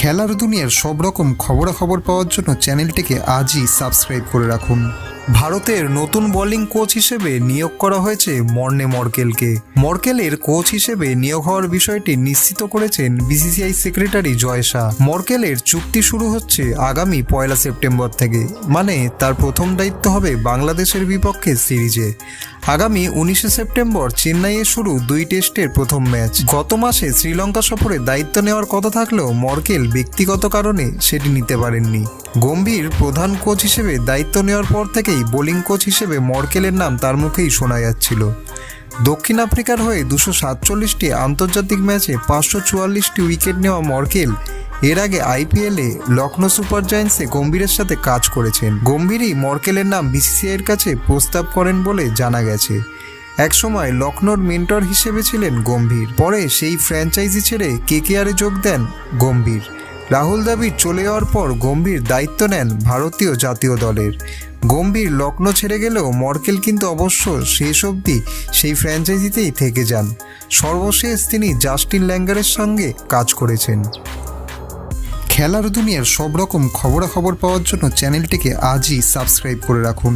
খেলার দুনিয়ার সব রকম খবরাখবর পাওয়ার জন্য চ্যানেলটিকে আজই সাবস্ক্রাইব করে রাখুন। ভারতের নতুন বোলিং কোচ হিসেবে নিয়োগ করা হয়েছে মর্নে মর্কেলকে। মর্কেলের কোচ হিসেবে নিয়োগ হওয়ার বিষয়টি নিশ্চিত করেছেন বিসিসিআই সেক্রেটারি জয় শাহ। মর্কেলের চুক্তি শুরু হচ্ছে আগামী 1 সেপ্টেম্বর থেকে, মানে তার প্রথম দায়িত্ব হবে বাংলাদেশের বিপক্ষে সিরিজে। আগামী 19 সেপ্টেম্বর চেন্নাইয়ে শুরু 2 টেস্টের প্রথম ম্যাচ। গত মাসে শ্রীলঙ্কা সফরে দায়িত্ব নেওয়ার কথা থাকলেও মর্কেল ব্যক্তিগত কারণে সেটি নিতে পারেননি। গম্ভীর প্রধান কোচ হিসেবে দায়িত্ব নেওয়ার পর থেকেই বোলিং কোচ হিসেবে মর্কেলের নাম তার মুখেই শোনা যাচ্ছিল। দক্ষিণ আফ্রিকার হয়ে 247টি আন্তর্জাতিক ম্যাচে 544টি উইকেট নেওয়া মর্কেল এর আগে আইপিএলে লখনৌ সুপার জায়ান্টসে গম্ভীরের সাথে কাজ করেছেন। গম্ভীরই মর্কেলের নাম বিসিসিআইয়ের কাছে প্রস্তাব করেন বলে জানা গেছে। একসময় লখনৌর মেন্টর হিসেবে ছিলেন গম্ভীর, পরে সেই ফ্র্যাঞ্চাইজি ছেড়ে কেকেআরে যোগ দেন গম্ভীর। রাহুল দ্রাবিড় চলে যাওয়ার পর গম্ভীর দায়িত্ব নেন ভারতীয় জাতীয় দলের। গম্ভীর লখনৌ ছেড়ে গেলেও মর্কেল কিন্তু অবশ্য শেষ অবধি সেই ফ্র্যাঞ্চাইজিতেই থেকে যান। সর্বশেষ তিনি জাস্টিন ল্যাঙ্গারের সঙ্গে কাজ করেছেন। খেলার দুনিয়ার সব রকম খবরাখবর পাওয়ার জন্য চ্যানেলটিকে আজই সাবস্ক্রাইব করে রাখুন।